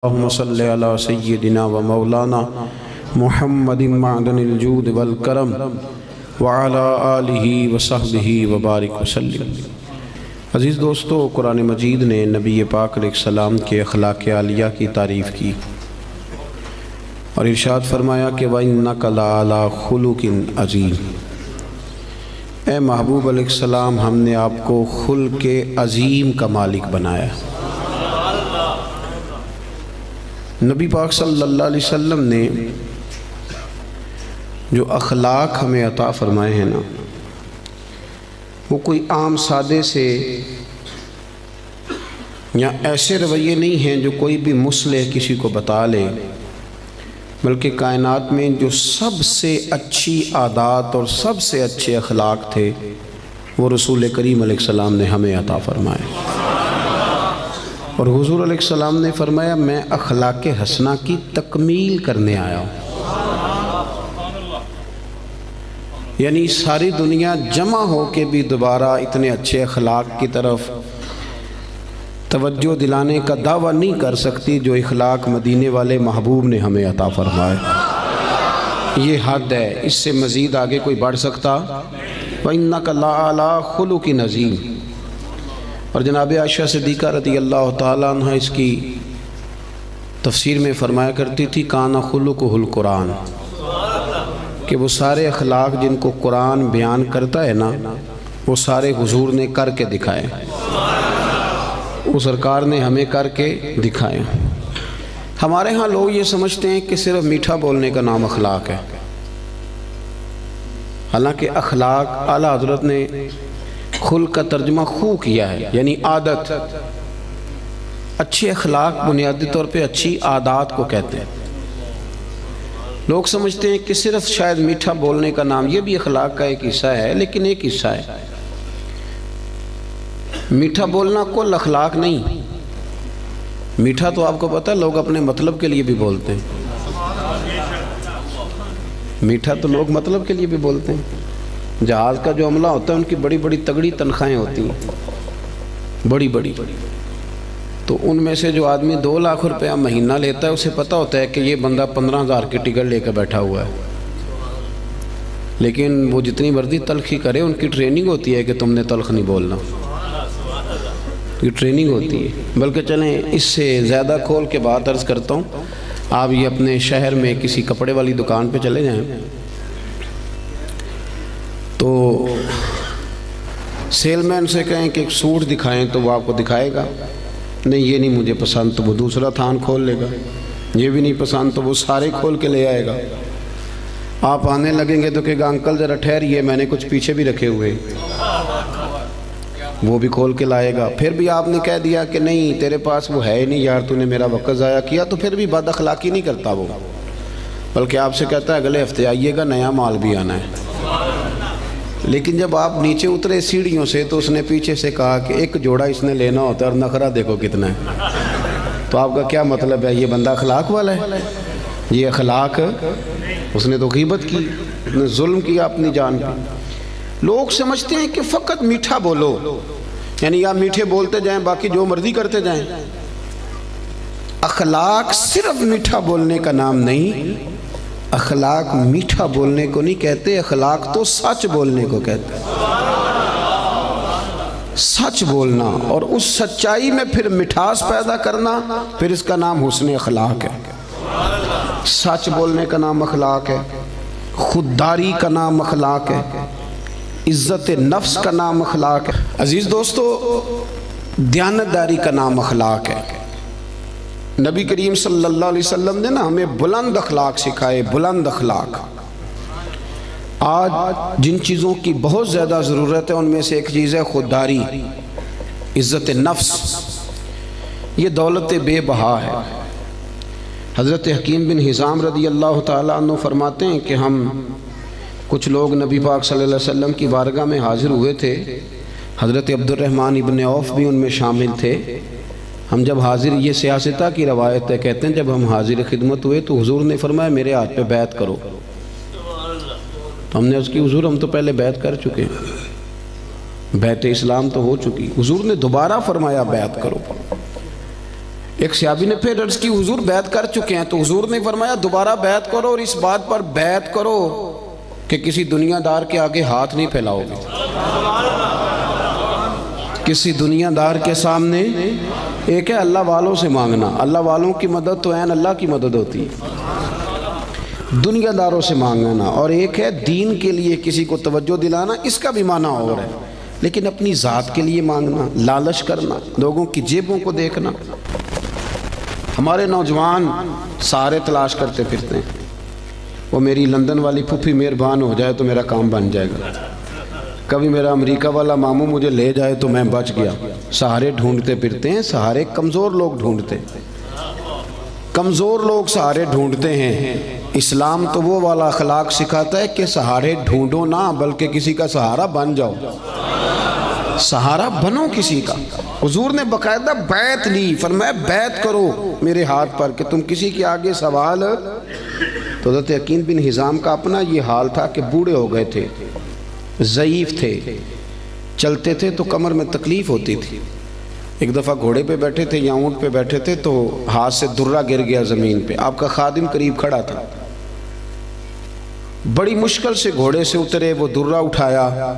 اللهم صل على سيدنا ومولانا محمد معدن الجود والکرم وعلى آلہ وصحبہ وبارک وسلم۔ عزیز دوستو، قرآن مجید نے نبی پاک علیہ السلام کے اخلاق عالیہ کی تعریف کی اور ارشاد فرمایا کہ وَإِنَّكَ لَعَلَىٰ خُلُقٍ عَظِيمٍ۔ اے محبوب علیہ السلام، ہم نے آپ کو خلق عظیم کا مالک بنایا۔ نبی پاک صلی اللہ علیہ وسلم نے جو اخلاق ہمیں عطا فرمائے ہیں نا، وہ کوئی عام سادے سے یا ایسے رویے نہیں ہیں جو کوئی بھی مصلح کسی کو بتا لے، بلکہ کائنات میں جو سب سے اچھی عادات اور سب سے اچھے اخلاق تھے وہ رسول کریم علیہ السلام نے ہمیں عطا فرمائے۔ اور حضور علیہ السلام نے فرمایا، میں اخلاق حسنہ کی تکمیل کرنے آیا ہوں۔ یعنی ساری دنیا جمع ہو کے بھی دوبارہ اتنے اچھے اخلاق کی طرف توجہ دلانے کا دعویٰ نہیں کر سکتی جو اخلاق مدینے والے محبوب نے ہمیں عطا فرمائے۔ یہ حد ہے، اس سے مزید آگے کوئی بڑھ سکتا؟ وَإِنَّكَ لَعَلَىٰ خُلُقٍ عَظِيمٍ۔ اور جناب عائشہ صدیقہ رضی اللہ تعالیٰ عنہ اس کی تفسیر میں فرمایا کرتی تھی، کان خلقہ القرآن، کہ وہ سارے اخلاق جن کو قرآن بیان کرتا ہے نا، وہ سارے حضور نے کر کے دکھائے، وہ سرکار نے ہمیں کر کے دکھائے۔ ہمارے ہاں لوگ یہ سمجھتے ہیں کہ صرف میٹھا بولنے کا نام اخلاق ہے، حالانکہ اخلاق اعلیٰ حضرت نے خلق کا ترجمہ خو کیا ہے، یعنی عادت۔ اچھے اخلاق بنیادی طور پہ اچھی عادات کو کہتے ہیں۔ لوگ سمجھتے ہیں کہ صرف شاید میٹھا بولنے کا نام، یہ بھی اخلاق کا ایک حصہ ہے، لیکن ایک حصہ ہے۔ میٹھا بولنا کل اخلاق نہیں۔ میٹھا تو آپ کو پتہ ہے لوگ اپنے مطلب کے لیے بھی بولتے ہیں، میٹھا تو لوگ مطلب کے لیے بھی بولتے ہیں۔ جہاز کا جو عملہ ہوتا ہے ان کی بڑی بڑی تگڑی تنخواہیں ہوتی ہیں، بڑی بڑی، تو ان میں سے جو آدمی 2 لاکھ روپیہ مہینہ لیتا ہے اسے پتہ ہوتا ہے کہ یہ بندہ 15,000 کی ٹکٹ لے کے بیٹھا ہوا ہے، لیکن وہ جتنی مرضی تلخی کرے ان کی ٹریننگ ہوتی ہے کہ تم نے تلخ نہیں بولنا، یہ ٹریننگ ہوتی ہے۔ بلکہ چلیں اس سے زیادہ کھول کے بات عرض کرتا ہوں، آپ یہ اپنے شہر میں کسی کپڑے والی دکان پہ چلے جائیں تو سیل مین سے کہیں کہ ایک سوٹ دکھائیں تو وہ آپ کو دکھائے گا، نہیں یہ نہیں مجھے پسند تو وہ دوسرا تھان کھول لے گا، یہ بھی نہیں پسند تو وہ سارے کھول کے لے آئے گا۔ آپ آنے لگیں گے تو کہے گا انکل ذرا ٹھہریے، میں نے کچھ پیچھے بھی رکھے ہوئے، وہ بھی کھول کے لائے گا۔ پھر بھی آپ نے کہہ دیا کہ نہیں تیرے پاس وہ ہے ہی نہیں یار، تو نے میرا وقت ضائع کیا، تو پھر بھی بد اخلاقی نہیں کرتا وہ، بلکہ آپ سے کہتا ہے اگلے ہفتے آئیے گا، نیا مال بھی آنا ہے۔ لیکن جب آپ نیچے اترے سیڑھیوں سے تو اس نے پیچھے سے کہا کہ ایک جوڑا اس نے لینا ہوتا ہے اور نخرہ دیکھو کتنا ہے، تو آپ کا کیا مطلب ہے؟ یہ بندہ اخلاق والا ہے؟ یہ اخلاق، اس نے تو غیبت کی، اس نے ظلم کیا اپنی جان پہ۔ لوگ سمجھتے ہیں کہ فقط میٹھا بولو، یعنی یا میٹھے بولتے جائیں باقی جو مرضی کرتے جائیں۔ اخلاق صرف میٹھا بولنے کا نام نہیں، اخلاق میٹھا بولنے کو نہیں کہتے، اخلاق تو سچ بولنے کو کہتے ہیں۔ سچ بولنا اور اس سچائی میں پھر مٹھاس پیدا کرنا، پھر اس کا نام حسن اخلاق ہے۔ سچ بولنے کا نام اخلاق ہے، خودداری کا نام اخلاق ہے، عزت نفس کا نام اخلاق ہے۔ عزیز دوستو، دیانتداری کا نام اخلاق ہے۔ نبی کریم صلی اللہ علیہ وسلم نے نا ہمیں بلند اخلاق سکھائے، بلند اخلاق۔ آج جن چیزوں کی بہت زیادہ ضرورت ہے ان میں سے ایک چیز ہے خودداری، عزت نفس۔ یہ دولت بے بہا ہے۔ حضرت حکیم بن حزام رضی اللہ تعالیٰ عنہ فرماتے ہیں کہ ہم کچھ لوگ نبی پاک صلی اللہ علیہ وسلم کی بارگاہ میں حاضر ہوئے تھے، حضرت عبد الرحمن ابن عوف بھی ان میں شامل تھے۔ ہم جب حاضر، یہ سیاستہ کی روایت ہے، کہتے ہیں جب ہم حاضر خدمت ہوئے تو حضور نے فرمایا میرے ہاتھ پہ بیعت کرو، تو ہم نے اس کی حضور ہم تو پہلے بیعت کر چکے ہیں، بیعت اسلام تو ہو چکی۔ حضور نے دوبارہ فرمایا بیعت کرو۔ ایک صحابی نے پھر عرض کی حضور بیعت کر چکے ہیں، تو حضور نے فرمایا دوبارہ بیعت کرو اور اس بات پر بیعت کرو کہ کسی دنیا دار کے آگے ہاتھ نہیں پھیلاؤ گے، کسی دنیا دار کے سامنے۔ ایک ہے اللہ والوں سے مانگنا، اللہ والوں کی مدد تو عین اللہ کی مدد ہوتی ہے، دنیا داروں سے مانگنا، اور ایک ہے دین کے لیے کسی کو توجہ دلانا، اس کا بھی معنی اور ہے، لیکن اپنی ذات کے لیے مانگنا، لالچ کرنا، لوگوں کی جیبوں کو دیکھنا۔ ہمارے نوجوان سارے تلاش کرتے پھرتے ہیں، وہ میری لندن والی پھوپھی مہربان ہو جائے تو میرا کام بن جائے گا، کبھی میرا امریکہ والا ماموں مجھے لے جائے تو میں بچ گیا۔ سہارے ڈھونڈتے پھرتے ہیں، سہارے کمزور لوگ ڈھونڈتے ہیں، کمزور لوگ سہارے ڈھونڈتے ہیں۔ اسلام تو وہ والا اخلاق سکھاتا ہے کہ سہارے ڈھونڈو نہ بلکہ کسی کا سہارا بن جاؤ، سہارا بنو کسی کا۔ حضور نے باقاعدہ بیعت لی، فرمایا بیعت کرو میرے ہاتھ پر کہ تم کسی کے آگے سوال۔ تو حضرت حکیم بن حزام کا اپنا یہ حال تھا کہ بوڑھے ہو گئے تھے، ضعیف تھے، چلتے تھے تو کمر میں تکلیف ہوتی تھی۔ ایک دفعہ گھوڑے پہ بیٹھے تھے یا اونٹ پہ بیٹھے تھے تو ہاتھ سے درہ گر گیا زمین پہ، آپ کا خادم قریب کھڑا تھا، بڑی مشکل سے گھوڑے سے اترے، وہ درہ اٹھایا،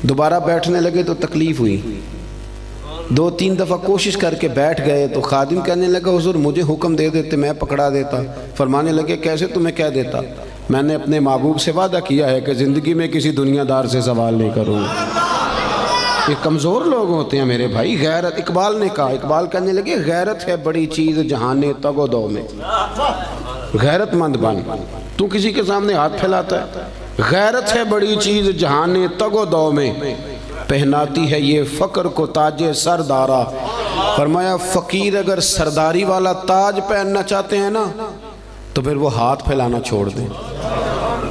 دوبارہ بیٹھنے لگے تو تکلیف ہوئی، 2-3 دفعہ کوشش کر کے بیٹھ گئے تو خادم کہنے لگا حضور مجھے حکم دے دیتے میں پکڑا دیتا۔ فرمانے لگے کیسے تمہیں کہہ دیتا؟ میں نے اپنے محبوب سے وعدہ کیا ہے کہ زندگی میں کسی دنیا دار سے سوال نہیں کروں۔ یہ کمزور لوگ ہوتے ہیں میرے بھائی۔ غیرت، اقبال نے کہا، اقبال کہنے لگے غیرت ہے بڑی چیز جہان تگ و دو میں، غیرت مند بن، تو کسی کے سامنے ہاتھ پھیلاتا ہے؟ غیرت ہے بڑی چیز جہان تگ و دو میں، پہناتی ہے یہ فقر کو تاج سردارا۔ فرمایا فقیر اگر سرداری والا تاج پہننا چاہتے ہیں نا تو پھر وہ ہاتھ پھیلانا چھوڑ دیں۔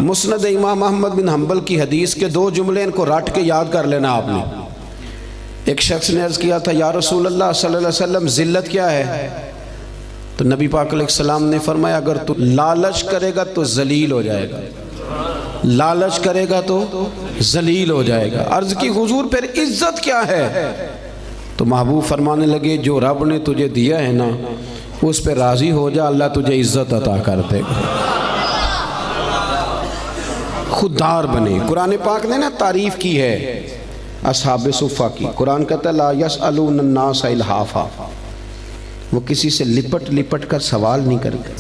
مسند امام احمد بن حنبل کی حدیث کے 2 جملے ان کو رٹ کے یاد کر لینا آپ نے۔ ایک شخص نے عرض کیا تھا یا رسول اللہ صلی اللہ علیہ وسلم ذلت کیا ہے؟ تو نبی پاک علیہ السلام نے فرمایا اگر تو لالچ کرے گا تو ذلیل ہو جائے گا، لالچ کرے گا تو ذلیل ہو جائے گا۔ عرض کی حضور پھر عزت کیا ہے؟ تو محبوب فرمانے لگے جو رب نے تجھے دیا ہے نا اس پہ راضی ہو جا، اللہ تجھے عزت عطا کر دے گا۔ خوددار بنے۔ قرآن پاک نے نا تعریف کی ہے اصحاب صفہ کی، قرآن کہتا ہے لا یسألون الناس الحافا، وہ کسی سے لپٹ لپٹ کر سوال نہیں کرتے،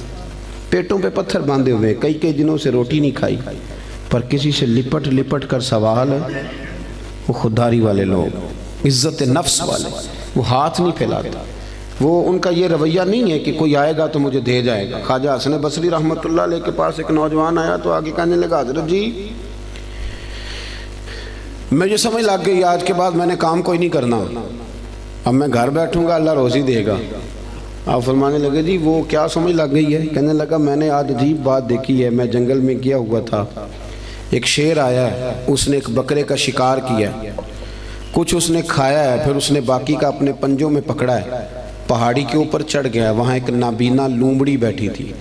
پیٹوں پہ پتھر باندھے ہوئے، کئی دنوں سے روٹی نہیں کھائی، پر کسی سے لپٹ لپٹ کر سوال، وہ خودداری والے لوگ، عزت نفس والے، وہ ہاتھ نہیں پھیلاتے، وہ ان کا یہ رویہ نہیں ہے کہ کوئی آئے گا تو مجھے دے جائے گا۔ خواجہ حسن بصری رحمۃ اللہ علیہ کے پاس ایک نوجوان آیا تو آگے کہنے لگا حضرت جی مجھے سمجھ لگ گئی آج کے بعد میں نے کام کوئی نہیں کرنا، اب میں گھر بیٹھوں گا اللہ روزی دے گا۔ آپ فرمانے لگے جی وہ کیا سمجھ لگ گئی ہے؟ کہنے لگا میں نے آج عجیب بات دیکھی ہے، میں جنگل میں گیا ہوا تھا، ایک شیر آیا ہے، اس نے ایک بکرے کا شکار کیا، کچھ اس نے کھایا ہے، پھر اس نے باقی کا اپنے پنجوں میں پکڑا ہے، پہاڑی کے اوپر چڑھ گیا، وہاں ایک نابینا لومڑی بیٹھی تھی،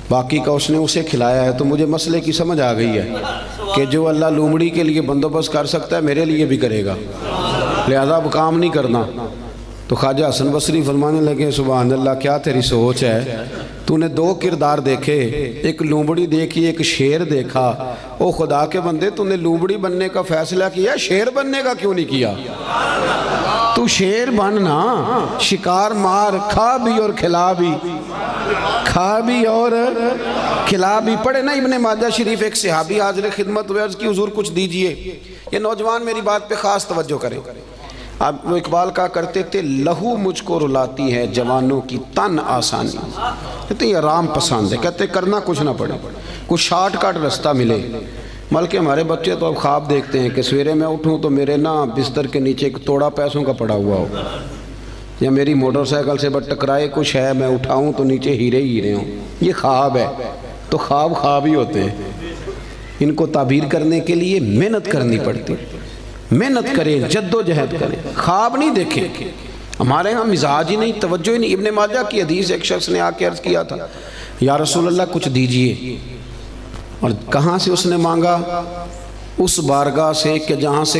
باقی کا اس نے اسے کھلایا ہے۔ تو مجھے مسئلے کی سمجھ آ گئی ہے کہ جو اللہ لومڑی کے لیے بندوبست کر سکتا ہے میرے لیے بھی کرے گا، لہذا اب کام نہیں کرنا۔ تو خواجہ حسن بصری فرمانے لگے سبحان اللہ کیا تیری سوچ ہے، تو نے 2 کردار دیکھے، ایک لومڑی دیکھی ایک شیر دیکھا، او خدا کے بندے تو نے لومڑی بننے کا فیصلہ کیا، شیر بننے کا کیوں نہیں کیا؟ تو شیر بننا، شکار مار، کھا بھی اور کھلا بھی، کھا بھی اور کھلا بھی۔ پڑھے نا ابن ماجہ شریف، ایک صحابی حاضر خدمت ہوئے، عرض کی حضور کچھ دیجئے۔ یہ نوجوان میری بات پہ خاص توجہ کریں، اب وہ اقبال کہا کرتے تھے لہو مجھ کو رلاتی ہے جوانوں کی تن آسانی، کہتے ہیں آرام پسند ہے، کہتے کرنا کچھ نہ پڑے، کچھ شارٹ کٹ رستہ ملے۔ بلکہ ہمارے بچے تو اب خواب دیکھتے ہیں کہ سویرے میں اٹھوں تو میرے نا بستر کے نیچے ایک توڑا پیسوں کا پڑا ہوا ہو، یا میری موٹر سائیکل سے بس ٹکرائے کچھ ہے، میں اٹھاؤں تو نیچے ہیرے ہیرے ہوں۔ یہ خواب ہے، تو خواب خواب ہی ہوتے ہیں، ان کو تعبیر کرنے کے لیے محنت کرنی پڑتی، محنت کریں، جد و جہد کریں، خواب نہیں دیکھیں۔ ہمارے ہاں مزاج ہی نہیں، توجہ ہی نہیں۔ ابن ماجہ کی حدیث، ایک شخص نے آ کے عرض کیا تھا یا رسول اللہ کچھ دیجئے، اور کہاں سے اس نے مانگا؟ اس بارگاہ سے کہ جہاں سے